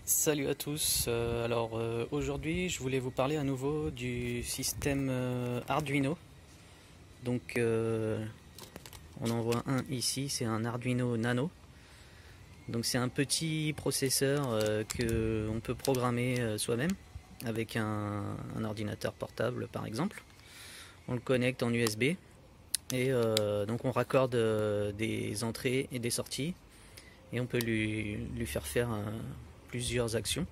Salut à tous, aujourd'hui je voulais vous parler à nouveau du système Arduino. Donc on en voit un ici, c'est un Arduino Nano. Donc c'est un petit processeur que on peut programmer soi-même avec un ordinateur portable par exemple. On le connecte en USB et donc on raccorde des entrées et des sorties et on peut lui faire plusieurs actions.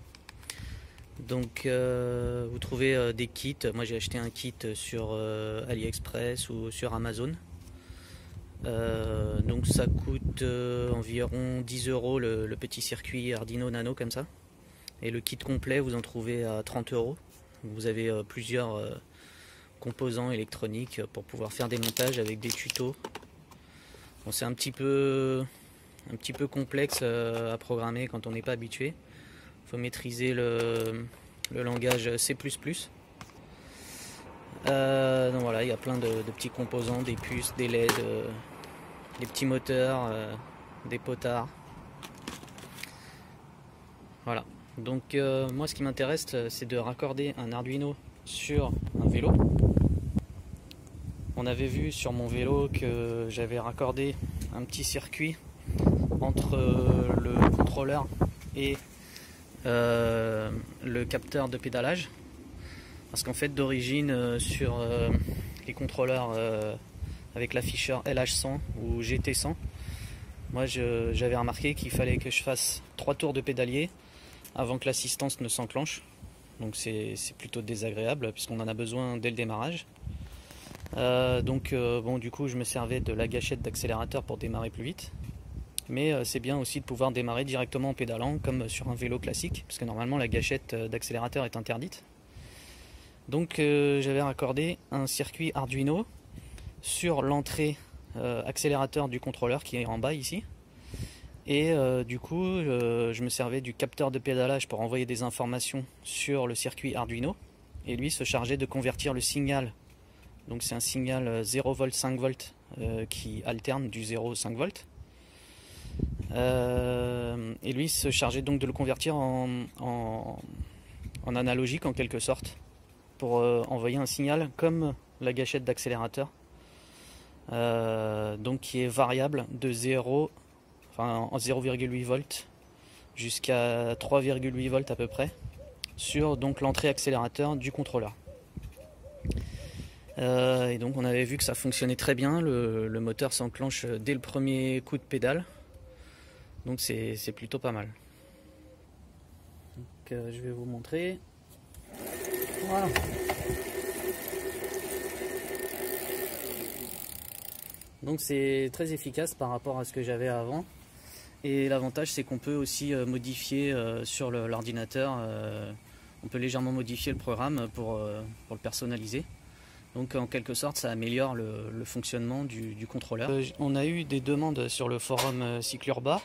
Donc vous trouvez des kits, moi j'ai acheté un kit sur AliExpress ou sur Amazon. Donc ça coûte environ 10 € le petit circuit Arduino Nano comme ça. Et le kit complet vous en trouvez à 30 €. Vous avez plusieurs composants électroniques pour pouvoir faire des montages avec des tutos. Bon, c'est un petit peu complexe à programmer quand on n'est pas habitué. Il faut maîtriser le langage C++. Donc voilà, il y a plein de petits composants, des puces, des LED, des petits moteurs, des potards. Voilà. Donc moi ce qui m'intéresse c'est de raccorder un Arduino sur un vélo. On avait vu sur mon vélo que j'avais raccordé un petit circuit entre le contrôleur et le capteur de pédalage, parce qu'en fait d'origine sur les contrôleurs avec l'afficheur LH100 ou GT100, moi j'avais remarqué qu'il fallait que je fasse 3 tours de pédalier avant que l'assistance ne s'enclenche. Donc c'est plutôt désagréable puisqu'on en a besoin dès le démarrage. Bon, du coup je me servais de la gâchette d'accélérateur pour démarrer plus vite. Mais c'est bien aussi de pouvoir démarrer directement en pédalant comme sur un vélo classique, parce que normalement la gâchette d'accélérateur est interdite. Donc j'avais raccordé un circuit Arduino sur l'entrée accélérateur du contrôleur qui est en bas ici. Et du coup je me servais du capteur de pédalage pour envoyer des informations sur le circuit Arduino. Et lui se chargeait de convertir le signal. Donc c'est un signal 0 V 5 V qui alterne du 0 au 5 V. Et lui se chargeait donc de le convertir en analogique en quelque sorte pour envoyer un signal comme la gâchette d'accélérateur, donc qui est variable de 0,8 volts jusqu'à 3,8 volts à peu près sur donc l'entrée accélérateur du contrôleur. Et donc on avait vu que ça fonctionnait très bien, le moteur s'enclenche dès le premier coup de pédale. Donc c'est plutôt pas mal. Donc, je vais vous montrer. Voilà. Donc c'est très efficace par rapport à ce que j'avais avant. Et l'avantage c'est qu'on peut aussi modifier sur l'ordinateur. On peut légèrement modifier le programme pour le personnaliser. Donc en quelque sorte ça améliore le fonctionnement du contrôleur. On a eu des demandes sur le forum Cyclurba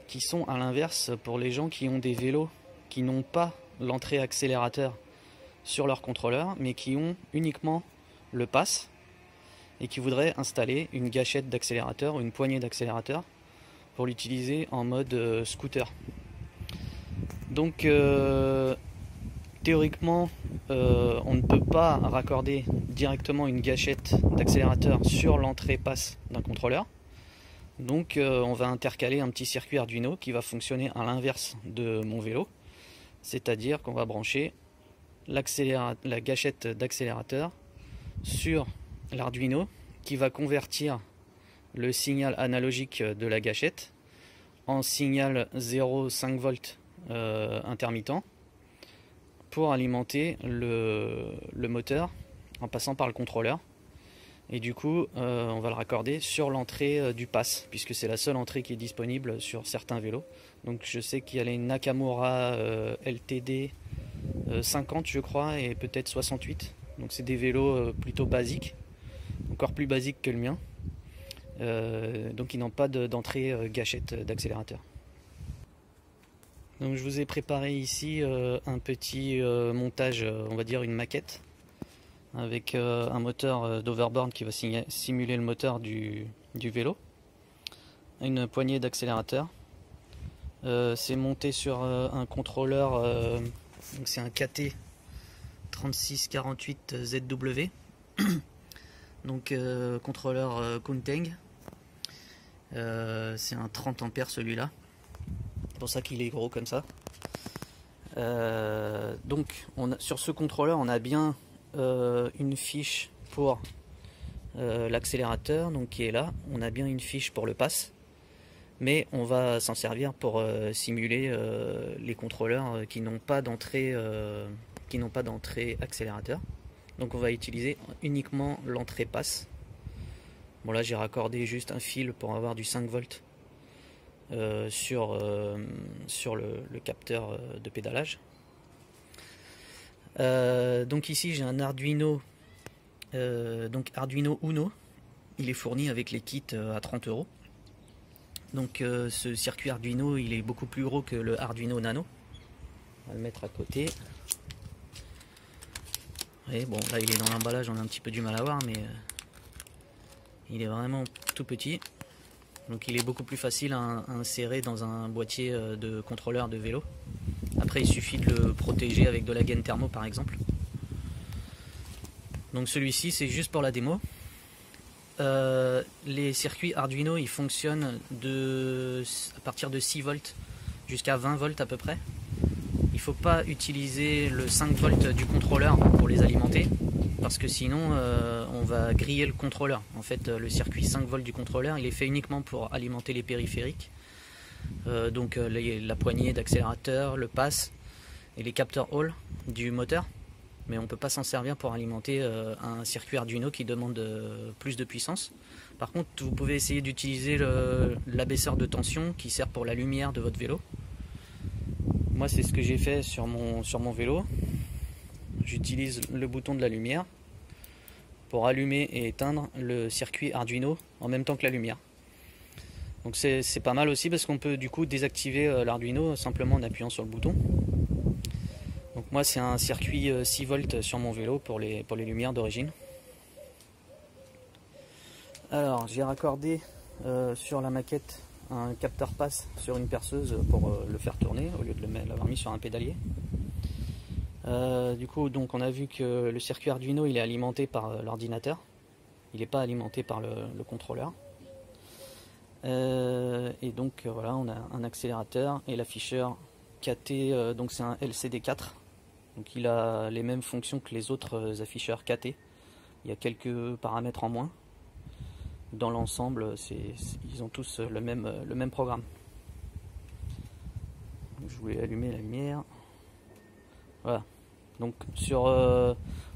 qui sont à l'inverse pour les gens qui ont des vélos qui n'ont pas l'entrée accélérateur sur leur contrôleur mais qui ont uniquement le pass et qui voudraient installer une gâchette d'accélérateur ou une poignée d'accélérateur pour l'utiliser en mode scooter. Donc théoriquement on ne peut pas raccorder directement une gâchette d'accélérateur sur l'entrée pass d'un contrôleur. Donc on va intercaler un petit circuit Arduino qui va fonctionner à l'inverse de mon vélo. C'est-à-dire qu'on va brancher la gâchette d'accélérateur sur l'Arduino qui va convertir le signal analogique de la gâchette en signal 0,5 volts intermittent pour alimenter le moteur en passant par le contrôleur. Et du coup on va le raccorder sur l'entrée du pass puisque c'est la seule entrée qui est disponible sur certains vélos. Donc je sais qu'il y a les Nakamura LTD 50 je crois et peut-être 68. Donc c'est des vélos plutôt basiques, encore plus basiques que le mien. Donc ils n'ont pas d'entrée gâchette d'accélérateur. Donc je vous ai préparé ici un petit montage, on va dire une maquette, avec un moteur d'overboard qui va simuler le moteur du vélo, une poignée d'accélérateur, C'est monté sur un contrôleur, donc c'est un KT 3648 ZW, donc contrôleur Kunteng. C'est un 30 ampères celui-là, c'est pour ça qu'il est gros comme ça. Donc sur ce contrôleur on a bien une fiche pour l'accélérateur, donc qui est là. On a bien une fiche pour le pass, mais on va s'en servir pour simuler les contrôleurs qui n'ont pas d'entrée accélérateur. Donc on va utiliser uniquement l'entrée pass. Bon, là j'ai raccordé juste un fil pour avoir du 5 volts sur le capteur de pédalage. Donc ici j'ai un Arduino, donc Arduino Uno. Il est fourni avec les kits à 30 €. Donc ce circuit Arduino il est beaucoup plus gros que le Arduino Nano. On va le mettre à côté. Et bon, là il est dans l'emballage, on a un petit peu du mal à voir, mais il est vraiment tout petit. Donc il est beaucoup plus facile à insérer dans un boîtier de contrôleur de vélo. Après il suffit de le protéger avec de la gaine thermo par exemple. Donc celui-ci c'est juste pour la démo. Les circuits Arduino ils fonctionnent à partir de 6 volts jusqu'à 20 volts à peu près. Il ne faut pas utiliser le 5 volts du contrôleur pour les alimenter, parce que sinon on va griller le contrôleur. En fait le circuit 5 volts du contrôleur il est fait uniquement pour alimenter les périphériques, donc la poignée d'accélérateur, le pass et les capteurs Hall du moteur. Mais on ne peut pas s'en servir pour alimenter un circuit Arduino qui demande plus de puissance. Par contre, vous pouvez essayer d'utiliser l'abaisseur de tension qui sert pour la lumière de votre vélo. Moi, c'est ce que j'ai fait sur mon vélo. J'utilise le bouton de la lumière pour allumer et éteindre le circuit Arduino en même temps que la lumière. Donc c'est pas mal aussi parce qu'on peut du coup désactiver l'Arduino simplement en appuyant sur le bouton. Donc moi c'est un circuit 6 volts sur mon vélo pour les lumières d'origine. Alors j'ai raccordé sur la maquette un capteur pass sur une perceuse pour le faire tourner au lieu de l'avoir mis sur un pédalier. Du coup donc on a vu que le circuit Arduino il est alimenté par l'ordinateur, il n'est pas alimenté par le contrôleur. Et donc voilà, on a un accélérateur et l'afficheur KT, donc c'est un LCD4. Donc il a les mêmes fonctions que les autres afficheurs KT. Il y a quelques paramètres en moins. Dans l'ensemble, ils ont tous le même programme. Donc, je voulais allumer la lumière. Voilà. Donc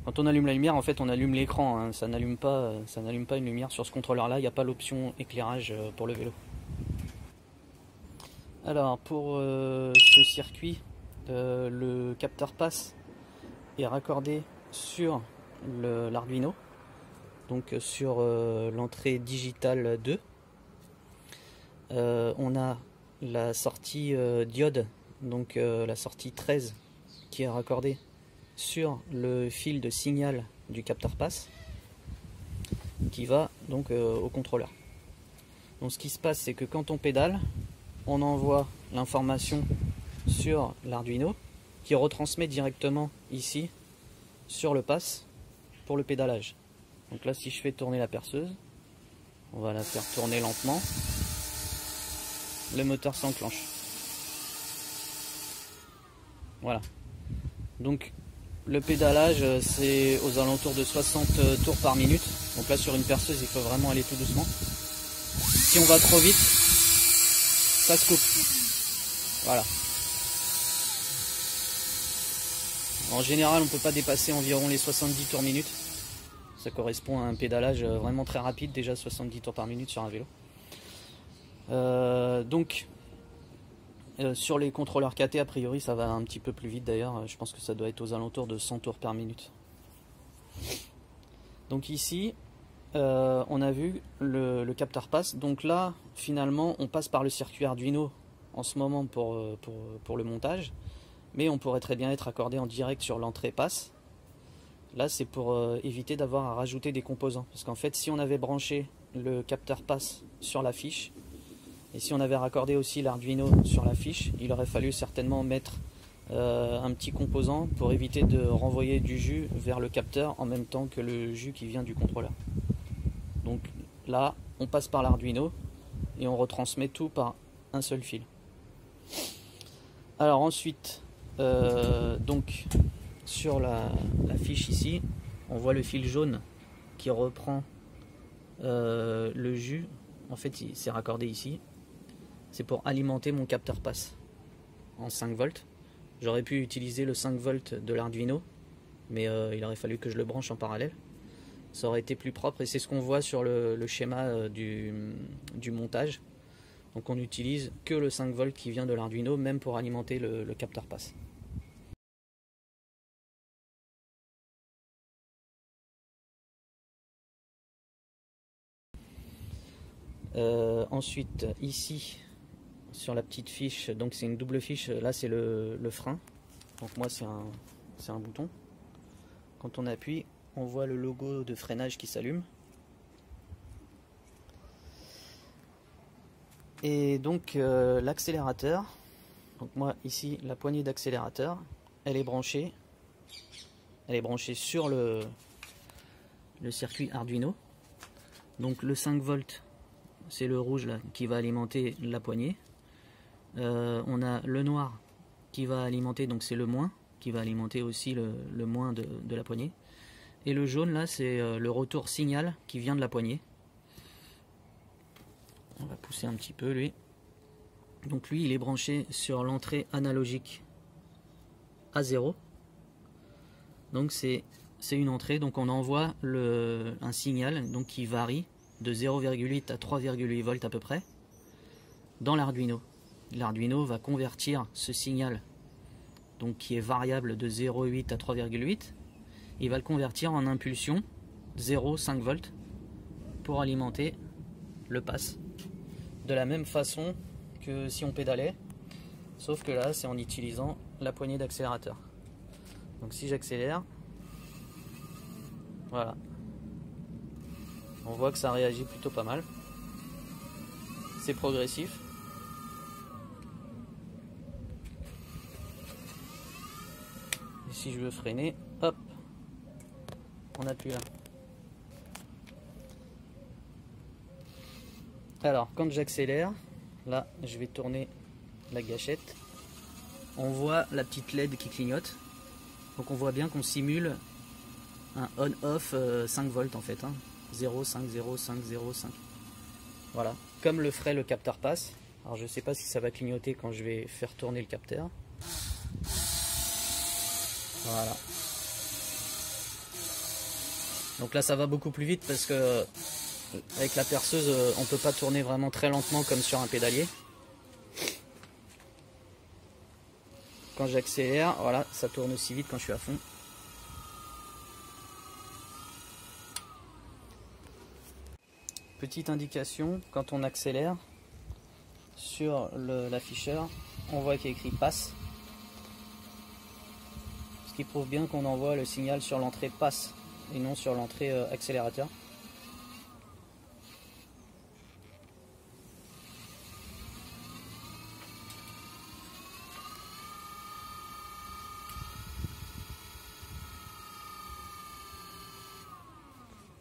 quand on allume la lumière, en fait on allume l'écran, hein. Ça n'allume pas une lumière sur ce contrôleur-là. Il n'y a pas l'option éclairage pour le vélo. Alors pour ce circuit, le capteur pass est raccordé sur l'Arduino, donc sur l'entrée digitale 2. On a la sortie diode, donc la sortie 13 qui est raccordée sur le fil de signal du capteur pass qui va donc au contrôleur. Donc ce qui se passe c'est que quand on pédale, on envoie l'information sur l'Arduino qui retransmet directement ici sur le pass pour le pédalage. Donc là si je fais tourner la perceuse, on va la faire tourner lentement, le moteur s'enclenche. Voilà. Donc le pédalage c'est aux alentours de 60 tours par minute. Donc là sur une perceuse il faut vraiment aller tout doucement. Si on va trop vite, ça se coupe. Voilà. En général, on ne peut pas dépasser environ les 70 tours minute. Ça correspond à un pédalage vraiment très rapide, déjà 70 tours par minute sur un vélo. Sur les contrôleurs KT, a priori, ça va un petit peu plus vite d'ailleurs. Je pense que ça doit être aux alentours de 100 tours par minute. Donc ici, on a vu le capteur pass. Donc là, finalement, on passe par le circuit Arduino en ce moment pour le montage. Mais on pourrait très bien être accordé en direct sur l'entrée pass. Là c'est pour éviter d'avoir à rajouter des composants. Parce qu'en fait si on avait branché le capteur pass sur la fiche, Et si on avait raccordé aussi l'Arduino sur la fiche, il aurait fallu certainement mettre un petit composant pour éviter de renvoyer du jus vers le capteur en même temps que le jus qui vient du contrôleur. Donc là, on passe par l'Arduino et on retransmet tout par un seul fil. Alors ensuite, donc sur la fiche ici, on voit le fil jaune qui reprend le jus. En fait, c'est raccordé ici. C'est pour alimenter mon capteur passe en 5 volts. J'aurais pu utiliser le 5 volts de l'Arduino, mais il aurait fallu que je le branche en parallèle. Ça aurait été plus propre et c'est ce qu'on voit sur le schéma du montage. Donc on n'utilise que le 5 volts qui vient de l'Arduino, même pour alimenter le capteur passe. Ensuite, ici, sur la petite fiche, donc c'est une double fiche, là c'est le frein. Donc moi c'est un bouton. Quand on appuie, on voit le logo de freinage qui s'allume. Et donc l'accélérateur, donc moi ici la poignée d'accélérateur, elle est branchée sur le circuit Arduino. Donc le 5 volts, c'est le rouge là qui va alimenter la poignée. On a le noir qui va alimenter, donc c'est le moins, qui va alimenter aussi le moins de la poignée. Et le jaune là, c'est le retour signal qui vient de la poignée. On va pousser un petit peu lui. Donc lui, il est branché sur l'entrée analogique A0. Donc c'est une entrée, donc on envoie un signal donc qui varie de 0,8 à 3,8 volts à peu près dans l'Arduino. L'Arduino va convertir ce signal donc qui est variable de 0,8 à 3,8. Il va le convertir en impulsion 0,5 volts pour alimenter le pass. De la même façon que si on pédalait, sauf que là c'est en utilisant la poignée d'accélérateur. Donc si j'accélère, voilà, on voit que ça réagit plutôt pas mal. C'est progressif. Et si je veux freiner, hop, on appuie là. Alors quand j'accélère, là je vais tourner la gâchette, on voit la petite LED qui clignote. Donc on voit bien qu'on simule un on-off 5 volts en fait, hein. 0, 5, 0, 5, 0, 5. Voilà, comme le ferait le capteur passe. Alors je sais pas si ça va clignoter quand je vais faire tourner le capteur. Voilà. Donc là ça va beaucoup plus vite parce que avec la perceuse on peut pas tourner vraiment très lentement comme sur un pédalier. Quand j'accélère, voilà, ça tourne aussi vite quand je suis à fond. Petite indication, quand on accélère sur l'afficheur, on voit qu'il y a écrit passe. Ce qui prouve bien qu'on envoie le signal sur l'entrée passe et non sur l'entrée accélérateur.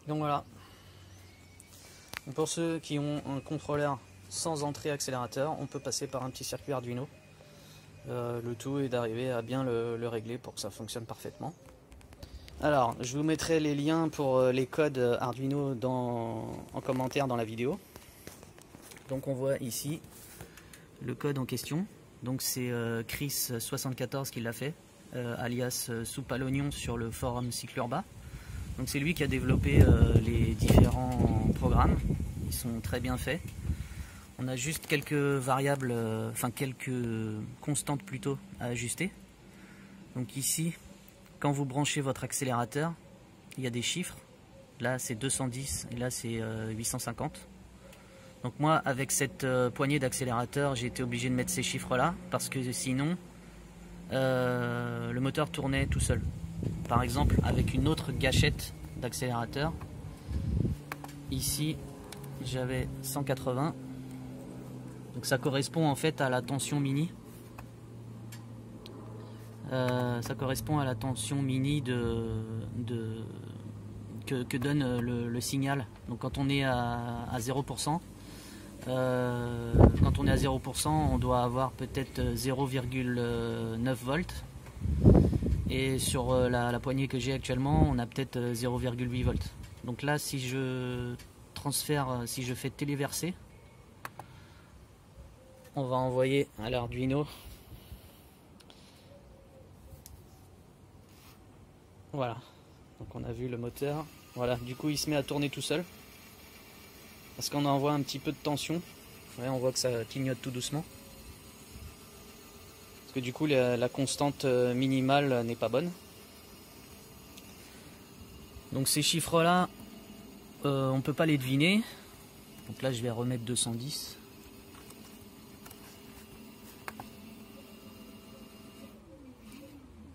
Donc voilà. Pour ceux qui ont un contrôleur sans entrée accélérateur, on peut passer par un petit circuit Arduino. Le tout est d'arriver à bien le régler pour que ça fonctionne parfaitement. Alors, je vous mettrai les liens pour les codes Arduino en commentaire dans la vidéo. Donc on voit ici le code en question. Donc c'est Chris74 qui l'a fait, alias Soupe à l'oignon sur le forum Cyclurba. Donc c'est lui qui a développé les différents programmes. Ils sont très bien faits. On a juste quelques variables, enfin quelques constantes plutôt à ajuster. Donc ici, quand vous branchez votre accélérateur, il y a des chiffres. Là c'est 210 et là c'est 850. Donc moi avec cette poignée d'accélérateur, j'ai été obligé de mettre ces chiffres là parce que sinon le moteur tournait tout seul. Par exemple avec une autre gâchette d'accélérateur, ici j'avais 180 Donc ça correspond en fait à la tension mini. Ça correspond à la tension mini que donne le signal. Donc quand on est à 0%, quand on est à 0%, on doit avoir peut-être 0,9 volts. Et sur la poignée que j'ai actuellement, on a peut-être 0,8 volts. Donc là, si je transfère, si je fais téléverser, on va envoyer à l'Arduino. Voilà. Donc on a vu le moteur. Voilà, du coup il se met à tourner tout seul. Parce qu'on envoie un petit peu de tension. Ouais, on voit que ça clignote tout doucement. Parce que du coup la constante minimale n'est pas bonne. Donc ces chiffres là, on ne peut pas les deviner. Donc là je vais remettre 210.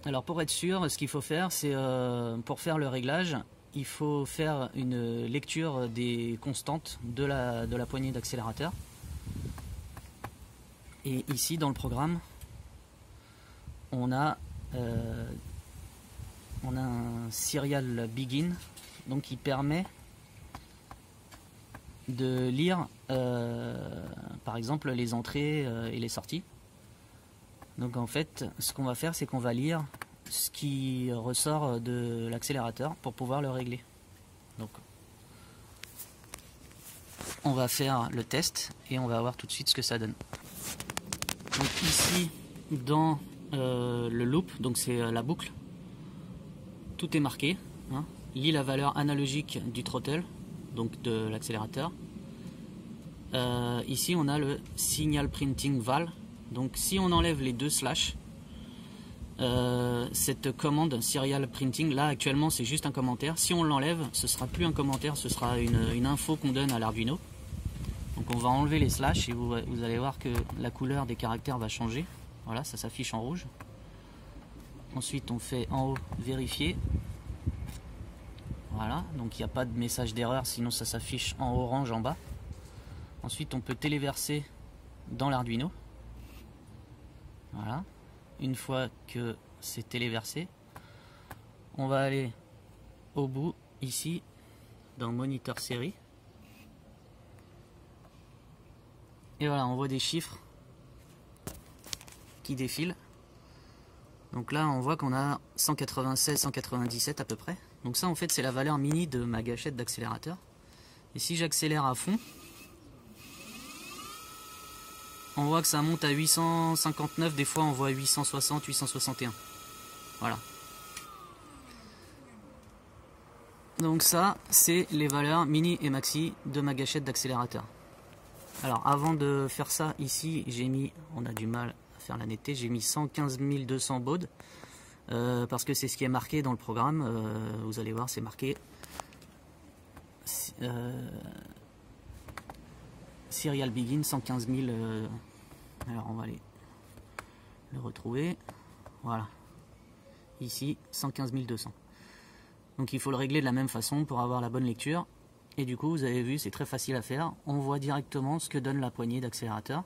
Alors pour être sûr, ce qu'il faut faire, c'est pour faire le réglage, il faut faire une lecture des constantes de la poignée d'accélérateur. Et ici dans le programme, on a un serial begin, donc qui permet de lire par exemple les entrées et les sorties. Donc en fait, ce qu'on va faire, c'est qu'on va lire ce qui ressort de l'accélérateur pour pouvoir le régler. Donc on va faire le test et on va voir tout de suite ce que ça donne. Donc ici, dans le loop, donc c'est la boucle, tout est marqué. Hein. Lit la valeur analogique du throttle, donc de l'accélérateur. Ici, on a le signal printing val. Donc si on enlève les deux slash, cette commande serial printing, là actuellement c'est juste un commentaire. Si on l'enlève, ce sera plus un commentaire, ce sera une info qu'on donne à l'Arduino. Donc on va enlever les slash et vous allez voir que la couleur des caractères va changer. Voilà, ça s'affiche en rouge. Ensuite on fait en haut vérifier. Voilà, donc il n'y a pas de message d'erreur, sinon ça s'affiche en orange en bas. Ensuite on peut téléverser dans l'Arduino. Voilà, une fois que c'est téléversé, on va aller au bout ici dans moniteur série et voilà, on voit des chiffres qui défilent. Donc là on voit qu'on a 196, 197 à peu près. Donc ça en fait c'est la valeur mini de ma gâchette d'accélérateur. Et si j'accélère à fond, on voit que ça monte à 859, des fois on voit 860, 861. Voilà. Donc ça, c'est les valeurs mini et maxi de ma gâchette d'accélérateur. Alors avant de faire ça, ici j'ai mis, on a du mal à faire la netteté, j'ai mis 115 200 bauds. Parce que c'est ce qui est marqué dans le programme. Vous allez voir, c'est marqué serial begin 115 000. Alors on va aller le retrouver. Voilà. Ici 115 200. Donc il faut le régler de la même façon pour avoir la bonne lecture. Et du coup vous avez vu, c'est très facile à faire. On voit directement ce que donne la poignée d'accélérateur.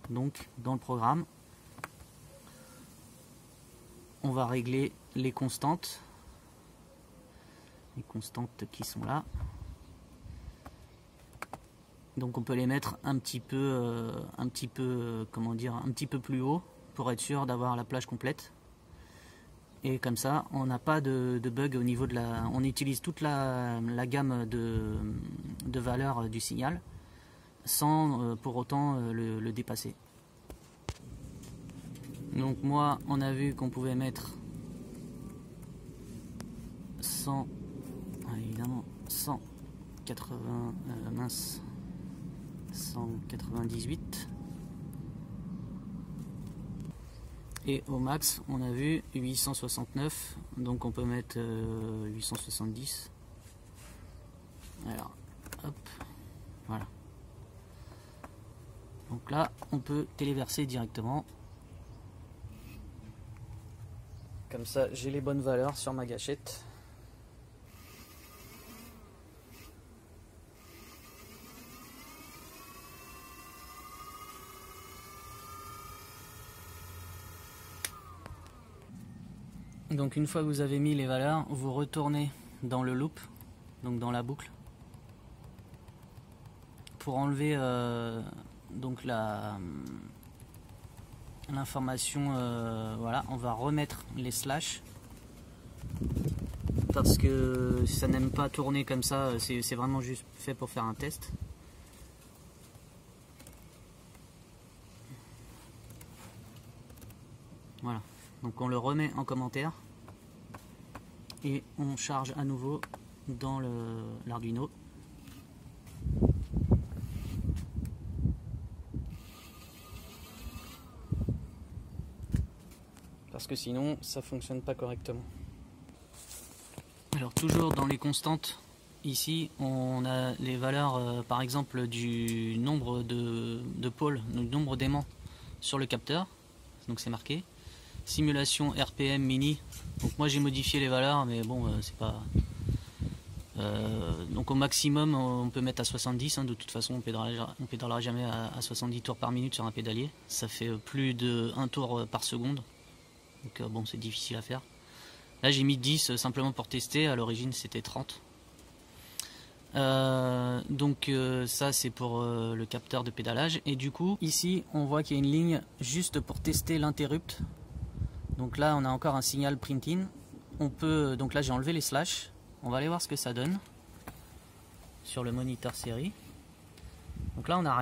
Donc dans le programme, on va régler les constantes. Les constantes qui sont là. Donc on peut les mettre un petit peu comment dire, un petit peu plus haut pour être sûr d'avoir la plage complète. Et comme ça, on n'a pas de bug au niveau de la... On utilise toute la gamme de valeurs du signal sans pour autant le dépasser. Donc moi, on a vu qu'on pouvait mettre 100, évidemment 180, 198. Et au max, on a vu 869, donc on peut mettre 870. Alors, hop, voilà. Donc là, on peut téléverser directement. Comme ça, j'ai les bonnes valeurs sur ma gâchette. Donc une fois que vous avez mis les valeurs, vous retournez dans le loop, donc dans la boucle, pour enlever donc l'information. Voilà, on va remettre les slash parce que ça n'aime pas tourner comme ça, c'est vraiment juste fait pour faire un test. Voilà, donc on le remet en commentaire et on charge à nouveau dans l'Arduino. Parce que sinon ça fonctionne pas correctement. Alors toujours dans les constantes, ici on a les valeurs par exemple du nombre de pôles, du nombre d'aimants sur le capteur, donc c'est marqué. Simulation RPM mini, donc moi j'ai modifié les valeurs mais bon c'est pas... donc au maximum on peut mettre à 70, hein, de toute façon on pédalera jamais à 70 tours par minute sur un pédalier, ça fait plus de 1 tour par seconde, donc bon c'est difficile à faire. Là j'ai mis 10 simplement pour tester, à l'origine c'était 30. Donc ça c'est pour le capteur de pédalage, et du coup ici on voit qu'il y a une ligne juste pour tester l'interrupt. Donc là on a encore un signal print-in. On peut, donc là j'ai enlevé les slash. On va aller voir ce que ça donne sur le moniteur série. Donc là on n'a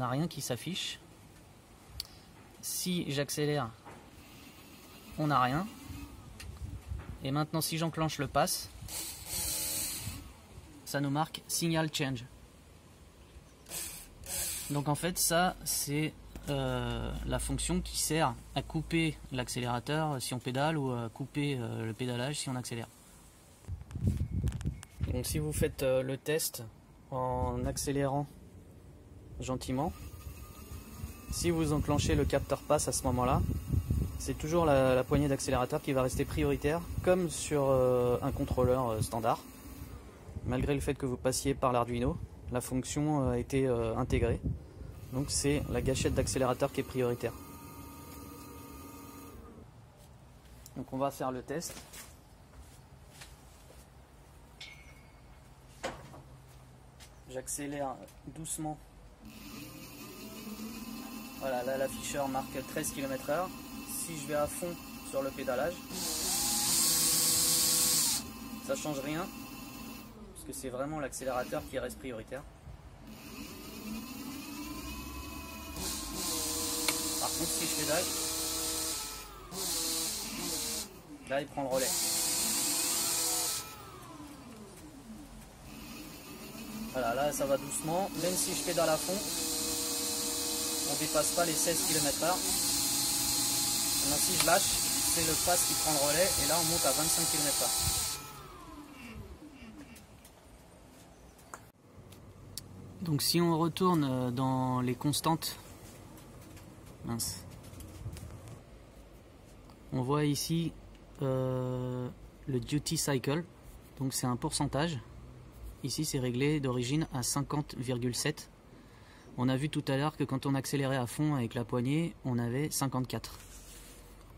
rien qui s'affiche. Si j'accélère, on n'a rien. Et maintenant si j'enclenche le pass, ça nous marque signal change. Donc en fait ça c'est la fonction qui sert à couper l'accélérateur si on pédale ou à couper le pédalage si on accélère. Donc si vous faites le test en accélérant gentiment, si vous enclenchez le capteur pass à ce moment là, c'est toujours la poignée d'accélérateur qui va rester prioritaire comme sur un contrôleur standard. Malgré le fait que vous passiez par l'Arduino, la fonction a été intégrée. Donc c'est la gâchette d'accélérateur qui est prioritaire. Donc on va faire le test. J'accélère doucement. Voilà, là l'afficheur marque 13 km/h. Si je vais à fond sur le pédalage, ça change rien, parce que c'est vraiment l'accélérateur qui reste prioritaire. Par contre, si je pédale, là il prend le relais. Voilà, là ça va doucement, même si je pédale à fond, on dépasse pas les 16 km/h. Maintenant si je lâche, c'est le pass qui prend le relais, et là on monte à 25 km/h. Donc si on retourne dans les constantes, mince, on voit ici le duty cycle, donc c'est un pourcentage. Ici c'est réglé d'origine à 50,7. On a vu tout à l'heure que quand on accélérait à fond avec la poignée, on avait 54.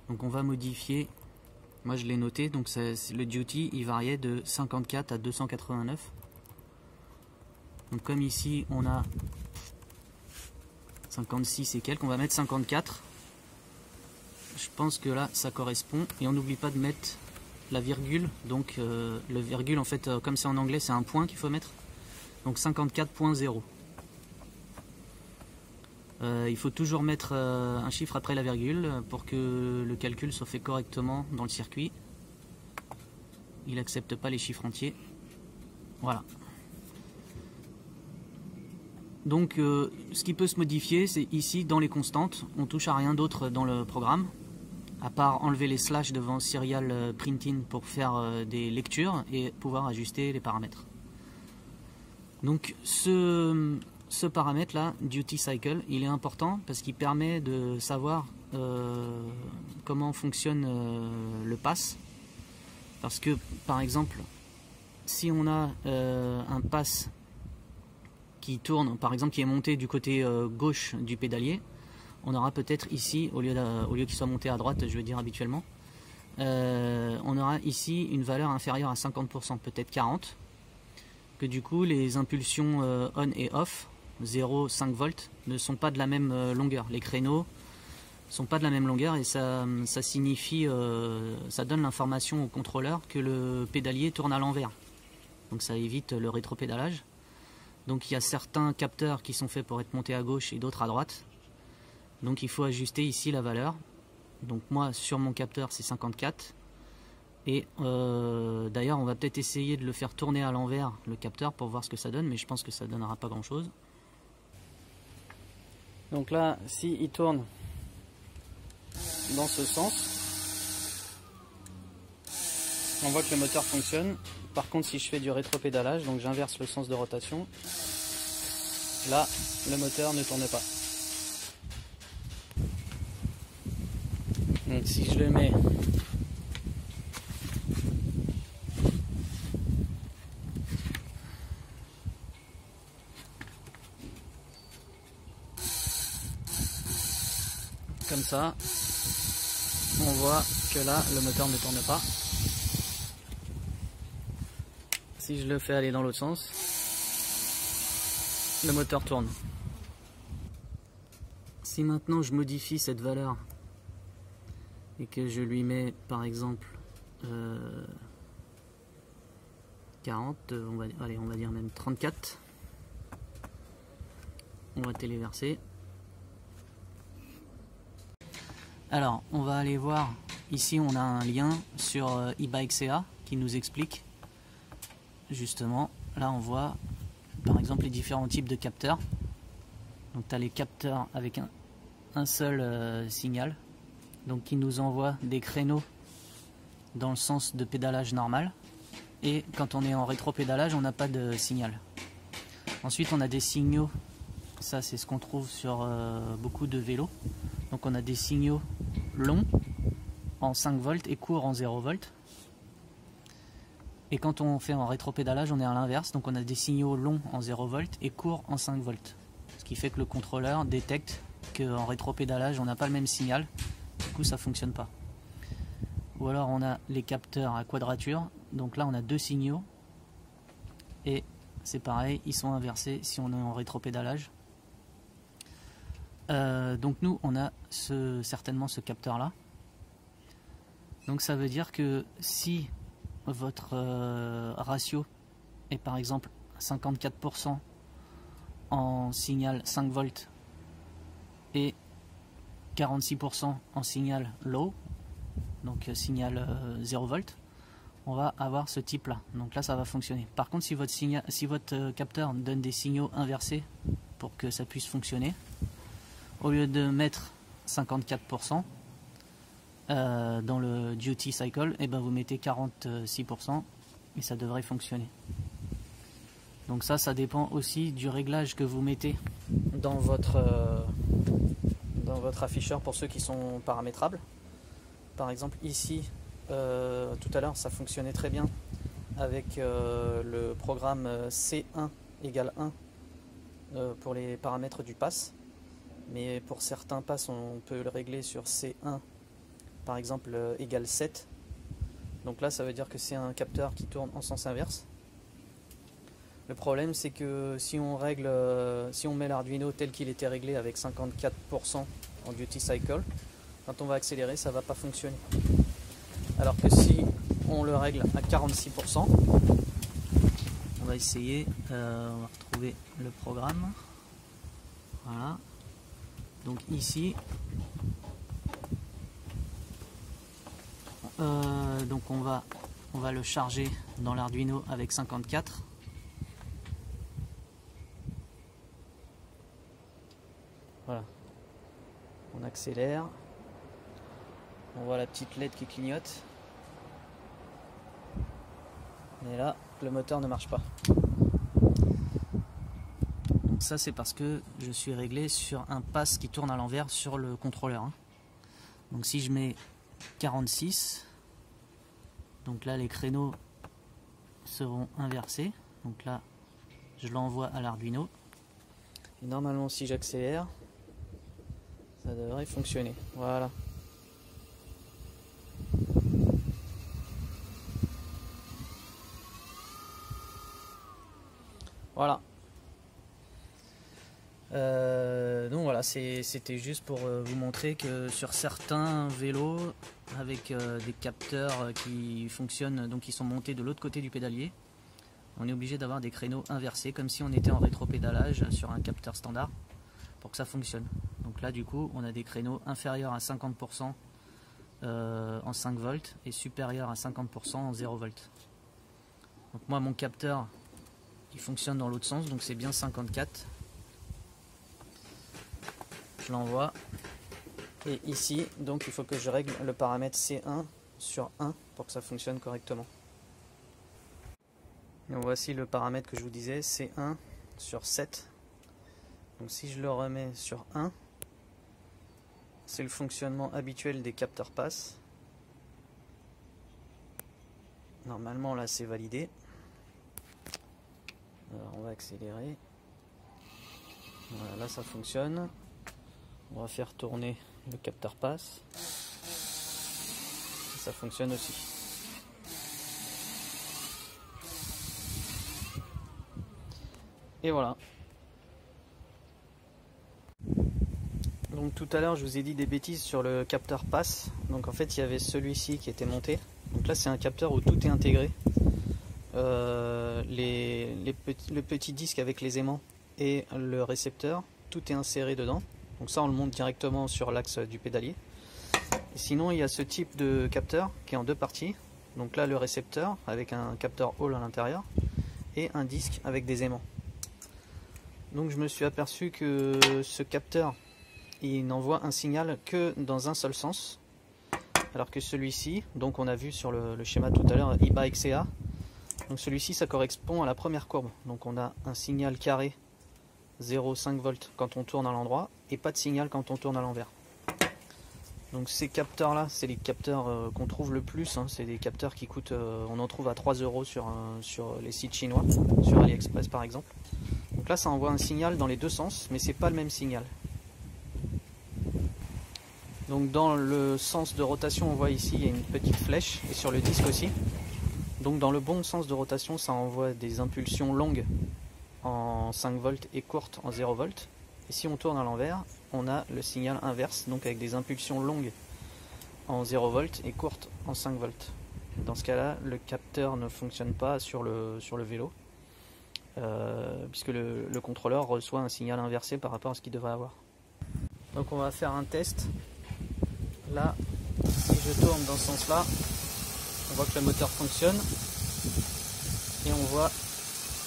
Donc on va modifier, moi je l'ai noté, donc le duty il variait de 54 à 289. Donc comme ici on a 56 et quelques, on va mettre 54. Je pense que là ça correspond, et on n'oublie pas de mettre la virgule, donc le virgule en fait comme c'est en anglais c'est un point qu'il faut mettre, donc 54.0. Il faut toujours mettre un chiffre après la virgule pour que le calcul soit fait correctement dans le circuit. Il n'accepte pas les chiffres entiers. Voilà. Donc ce qui peut se modifier, c'est ici dans les constantes, on touche à rien d'autre dans le programme, à part enlever les slash devant serial printing pour faire des lectures et pouvoir ajuster les paramètres. Donc ce paramètre là, duty cycle, il est important parce qu'il permet de savoir comment fonctionne le pass. Parce que par exemple, si on a un pass qui tourne, par exemple qui est monté du côté gauche du pédalier, on aura peut-être ici, au lieu qu'il soit monté à droite, je veux dire habituellement, on aura ici une valeur inférieure à 50%, peut-être 40%, que du coup les impulsions on et off, 0, 5 volts, ne sont pas de la même longueur. Les créneaux sont pas de la même longueur et ça signifie, ça donne l'information au contrôleur que le pédalier tourne à l'envers. Donc ça évite le rétropédalage. Donc il y a certains capteurs qui sont faits pour être montés à gauche et d'autres à droite. Donc il faut ajuster ici la valeur. Donc moi sur mon capteur c'est 54. Et d'ailleurs on va peut-être essayer de le faire tourner à l'envers le capteur pour voir ce que ça donne, mais je pense que ça donnera pas grand chose. Donc là si il tourne dans ce sens, on voit que le moteur fonctionne. Par contre si je fais du rétropédalage, donc j'inverse le sens de rotation, là le moteur ne tourne pas. Donc si je le mets comme ça, on voit que là le moteur ne tourne pas. Si je le fais aller dans l'autre sens, le moteur tourne. Si maintenant je modifie cette valeur et que je lui mets par exemple 40, on va dire même 34, on va téléverser. Alors on va aller voir, ici on a un lien sur eBikeCA qui nous explique justement, là on voit par exemple les différents types de capteurs. Donc tu as les capteurs avec un seul signal, donc qui nous envoie des créneaux dans le sens de pédalage normal, et quand on est en rétropédalage on n'a pas de signal. Ensuite on a des signaux, ça c'est ce qu'on trouve sur beaucoup de vélos, donc on a des signaux longs en 5 volts et courts en 0 volts, et quand on fait en rétropédalage on est à l'inverse, donc on a des signaux longs en 0 volts et courts en 5 volts, ce qui fait que le contrôleur détecte qu'en rétropédalage on n'a pas le même signal, du coup ça fonctionne pas. Ou alors on a les capteurs à quadrature, donc là on a deux signaux et c'est pareil, ils sont inversés si on est en rétropédalage. Donc nous on a certainement ce capteur là, donc ça veut dire que si votre ratio est par exemple 54% en signal 5 volts et 46% en signal low, donc signal 0 volt, on va avoir ce type là, donc là ça va fonctionner. Par contre si votre capteur donne des signaux inversés pour que ça puisse fonctionner, au lieu de mettre 54% dans le duty cycle, et ben vous mettez 46% et ça devrait fonctionner. Donc ça dépend aussi du réglage que vous mettez dans votre afficheur pour ceux qui sont paramétrables. Par exemple ici, tout à l'heure ça fonctionnait très bien avec le programme C1 égale 1 pour les paramètres du pass, mais pour certains passes on peut le régler sur C1 par exemple égale 7, donc là ça veut dire que c'est un capteur qui tourne en sens inverse. Le problème c'est que si on règle, si on met l'Arduino tel qu'il était réglé avec 54% en duty cycle, quand on va accélérer ça va pas fonctionner. Alors que si on le règle à 46%, on va essayer, on va retrouver le programme. Voilà. Donc ici, donc on va le charger dans l'Arduino avec 54. Voilà. On accélère. On voit la petite LED qui clignote. Et là, le moteur ne marche pas. Donc ça c'est parce que je suis réglé sur un pass qui tourne à l'envers sur le contrôleur. Donc si je mets 46, donc là les créneaux seront inversés. Donc là je l'envoie à l'Arduino. Et normalement si j'accélère, ça devrait fonctionner. Voilà. Voilà. Donc voilà, c'était juste pour vous montrer que sur certains vélos avec des capteurs qui fonctionnent, donc qui sont montés de l'autre côté du pédalier, on est obligé d'avoir des créneaux inversés comme si on était en rétropédalage sur un capteur standard pour que ça fonctionne. Donc là du coup on a des créneaux inférieurs à 50% en 5 volts et supérieurs à 50% en 0 volts. Donc moi mon capteur il fonctionne dans l'autre sens, donc c'est bien 54. Je l'envoie et ici donc il faut que je règle le paramètre C1 sur 1 pour que ça fonctionne correctement. Et voici le paramètre que je vous disais, C1 sur 7. Donc si je le remets sur 1, c'est le fonctionnement habituel des capteurs pass. Normalement là c'est validé. Alors on va accélérer. Voilà, là ça fonctionne. On va faire tourner le capteur pass. Ça fonctionne aussi. Et voilà. Donc tout à l'heure je vous ai dit des bêtises sur le capteur pass. Donc en fait il y avait celui-ci qui était monté. Donc là c'est un capteur où tout est intégré. Le petit disque avec les aimants et le récepteur, tout est inséré dedans. Donc ça on le monte directement sur l'axe du pédalier. Et sinon il y a ce type de capteur qui est en deux parties. Donc là le récepteur avec un capteur Hall à l'intérieur et un disque avec des aimants. Donc je me suis aperçu que ce capteur il n'envoie un signal que dans un seul sens, alors que celui-ci, donc on a vu sur le schéma tout à l'heure IBA XCA, donc celui-ci ça correspond à la première courbe. Donc on a un signal carré 0,5 volts quand on tourne à l'endroit et pas de signal quand on tourne à l'envers. Donc ces capteurs là c'est les capteurs qu'on trouve le plus, hein. C'est des capteurs qui coûtent, on en trouve à 3 € sur les sites chinois, sur AliExpress par exemple. Donc là ça envoie un signal dans les deux sens mais c'est pas le même signal. Donc dans le sens de rotation on voit ici il y a une petite flèche et sur le disque aussi. Donc dans le bon sens de rotation ça envoie des impulsions longues en 5 volts et courtes en 0 volts. Et si on tourne à l'envers on a le signal inverse, donc avec des impulsions longues en 0 volts et courtes en 5 volts. Dans ce cas là le capteur ne fonctionne pas sur le vélo. Puisque le contrôleur reçoit un signal inversé par rapport à ce qu'il devrait avoir. Donc on va faire un test. Là, si je tourne dans ce sens là, on voit que le moteur fonctionne et on voit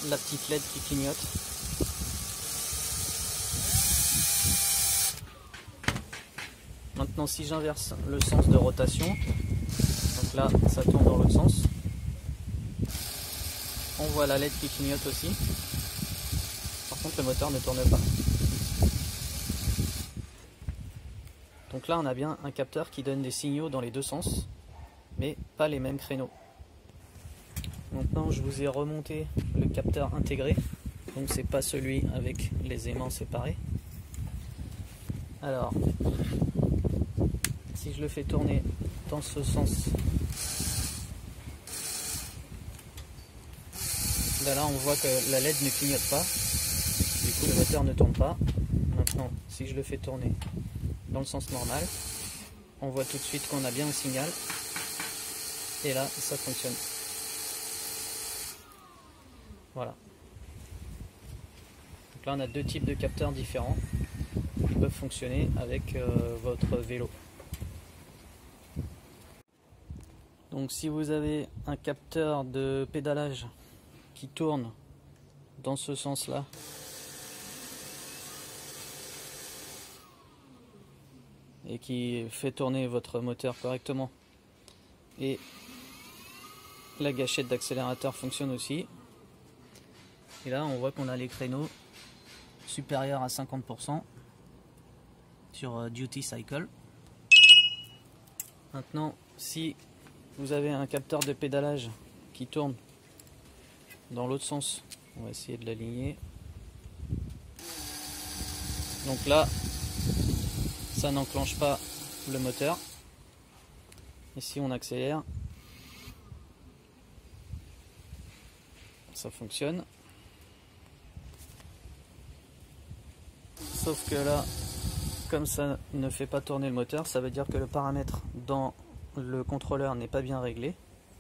la petite LED qui clignote. Maintenant si j'inverse le sens de rotation, donc là ça tourne dans l'autre sens, on voit la LED qui clignote aussi. Par contre le moteur ne tourne pas. Donc là on a bien un capteur qui donne des signaux dans les deux sens, mais pas les mêmes créneaux. Maintenant je vous ai remonté le capteur intégré, donc c'est pas celui avec les aimants séparés. Alors, si je le fais tourner dans ce sens, là on voit que la LED ne clignote pas, du coup le moteur ne tourne pas. Maintenant si je le fais tourner dans le sens normal, on voit tout de suite qu'on a bien un signal et là ça fonctionne. Voilà. Donc là on a deux types de capteurs différents qui peuvent fonctionner avec votre vélo. Donc si vous avez un capteur de pédalage qui tourne dans ce sens là, et qui fait tourner votre moteur correctement, et la gâchette d'accélérateur fonctionne aussi, et là on voit qu'on a les créneaux supérieurs à 50% sur Duty Cycle. Maintenant si vous avez un capteur de pédalage qui tourne dans l'autre sens, on va essayer de l'aligner. Donc là ça n'enclenche pas le moteur, et si on accélère ça fonctionne. Sauf que là, comme ça ne fait pas tourner le moteur, ça veut dire que le paramètre dans le contrôleur n'est pas bien réglé.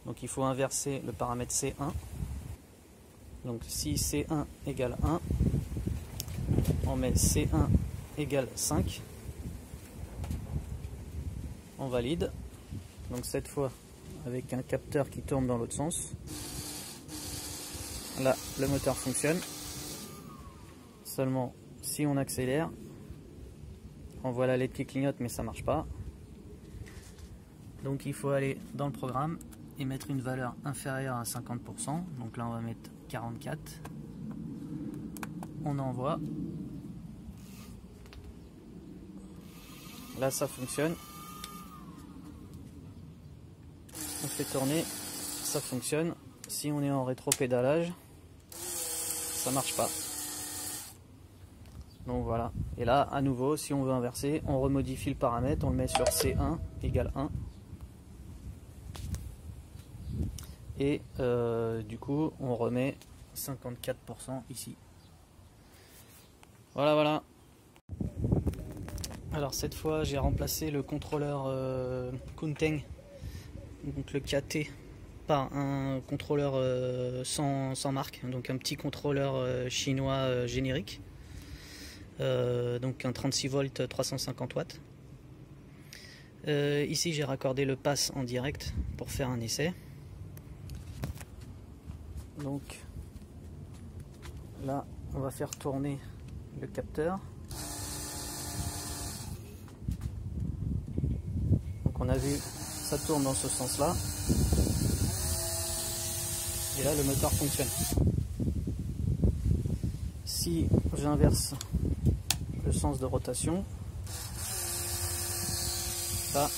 Donc il faut inverser le paramètre C1. Donc si C1 égale 1, on met C1 égale 5. On valide. Donc cette fois avec un capteur qui tourne dans l'autre sens. Là, le moteur fonctionne. Seulement si on accélère, on voit la LED qui clignote mais ça marche pas. Donc il faut aller dans le programme et mettre une valeur inférieure à 50%. Donc là on va mettre 44. On envoie. Là ça fonctionne. On fait tourner, ça fonctionne. Si on est en rétro-pédalage, ça marche pas. Donc voilà. Et là, à nouveau, si on veut inverser, on remodifie le paramètre, on le met sur C1 égale 1. Et du coup, on remet 54% ici. Voilà, voilà. Alors cette fois, j'ai remplacé le contrôleur Kunteng, donc le KT, par un contrôleur sans marque, donc un petit contrôleur chinois générique. Donc un 36 volts 350 watts. Ici j'ai raccordé le pass en direct pour faire un essai. Donc là on va faire tourner le capteur. Donc on a vu, ça tourne dans ce sens là. Et là le moteur fonctionne. Si j'inverse le sens de rotation, là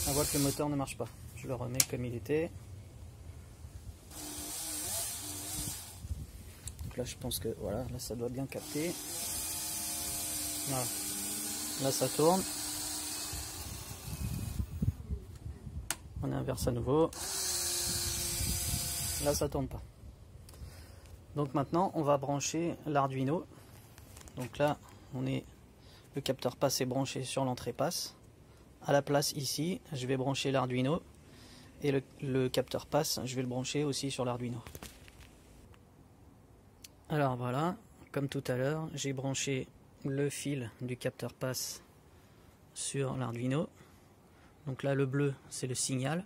on voit que le moteur ne marche pas. Je le remets comme il était. Donc là je pense que voilà, là ça doit bien capter. Voilà. Là ça tourne. On inverse à nouveau. Là ça tourne pas. Donc maintenant on va brancher l'Arduino. Donc là le capteur passe est branché sur l'entrée passe. À la place ici, je vais brancher l'Arduino et le capteur passe, je vais le brancher aussi sur l'Arduino. Alors voilà, comme tout à l'heure, j'ai branché le fil du capteur passe sur l'Arduino. Donc là le bleu c'est le signal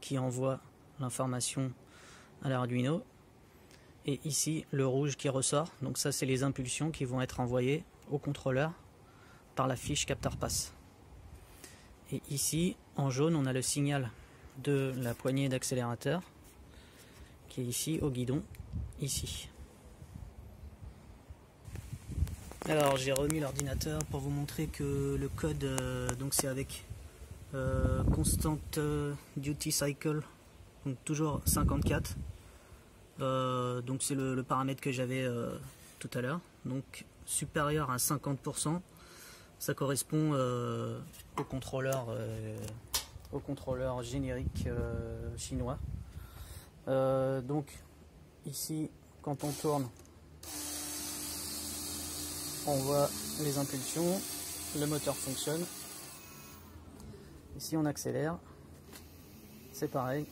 qui envoie l'information à l'Arduino. Et ici le rouge qui ressort, donc ça c'est les impulsions qui vont être envoyées au contrôleur par la fiche capteur passe. Et ici en jaune on a le signal de la poignée d'accélérateur qui est ici au guidon, ici. Alors j'ai remis l'ordinateur pour vous montrer que le code, donc c'est avec constant duty cycle, donc toujours 54. Donc c'est le paramètre que j'avais tout à l'heure, donc supérieur à 50%, ça correspond au contrôleur générique chinois. Donc ici quand on tourne, on voit les impulsions, le moteur fonctionne. Ici on accélère, c'est pareil,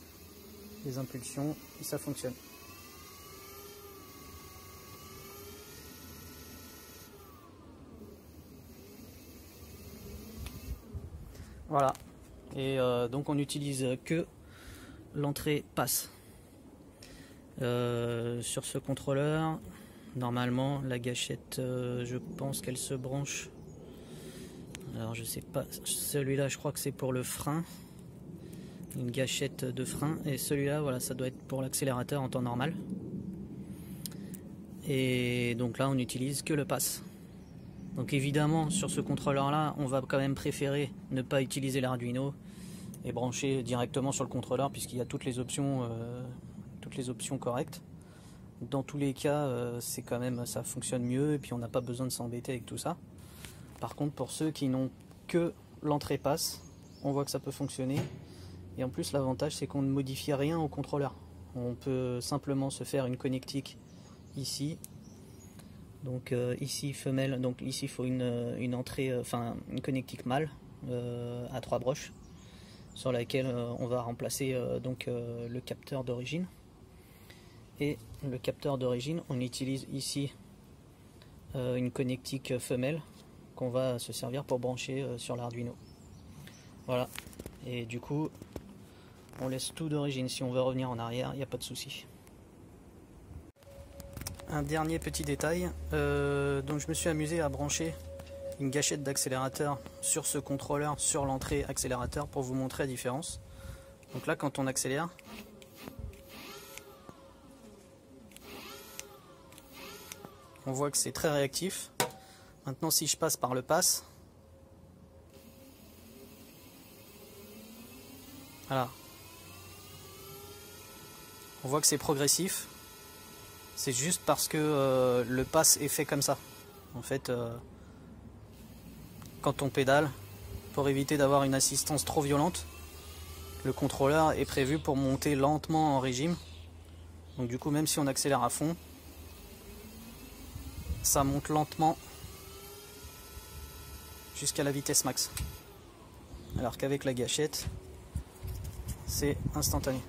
les impulsions et ça fonctionne. Voilà, et donc on n'utilise que l'entrée passe. Sur ce contrôleur, normalement la gâchette, je pense qu'elle se branche. Alors je sais pas, celui-là je crois que c'est pour le frein, une gâchette de frein, et celui-là voilà, ça doit être pour l'accélérateur en temps normal. Et donc là on n'utilise que le pass. Donc évidemment sur ce contrôleur là on va quand même préférer ne pas utiliser l'Arduino et brancher directement sur le contrôleur puisqu'il y a toutes les options correctes. Dans tous les cas c'est quand même, ça fonctionne mieux et puis on n'a pas besoin de s'embêter avec tout ça. Par contre pour ceux qui n'ont que l'entrée passe, on voit que ça peut fonctionner. Et en plus l'avantage c'est qu'on ne modifie rien au contrôleur. On peut simplement se faire une connectique ici Donc ici femelle, donc ici il faut une entrée, enfin une connectique mâle à 3 broches sur laquelle on va remplacer donc le capteur d'origine. Et le capteur d'origine, on utilise ici une connectique femelle qu'on va se servir pour brancher sur l'Arduino. Voilà, et du coup on laisse tout d'origine. Si on veut revenir en arrière, il n'y a pas de souci. Un dernier petit détail, donc je me suis amusé à brancher une gâchette d'accélérateur sur ce contrôleur, sur l'entrée accélérateur, pour vous montrer la différence. Donc là, quand on accélère, on voit que c'est très réactif. Maintenant, si je passe par le pass, voilà, on voit que c'est progressif. C'est juste parce que le pass est fait comme ça. En fait, quand on pédale, pour éviter d'avoir une assistance trop violente, le contrôleur est prévu pour monter lentement en régime. Donc du coup, même si on accélère à fond, ça monte lentement jusqu'à la vitesse max. Alors qu'avec la gâchette, c'est instantané.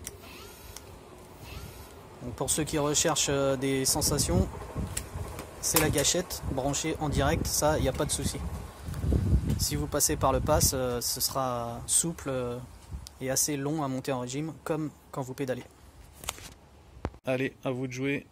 Donc pour ceux qui recherchent des sensations, c'est la gâchette branchée en direct, ça, il n'y a pas de souci. Si vous passez par le pass, ce sera souple et assez long à monter en régime, comme quand vous pédalez. Allez, à vous de jouer.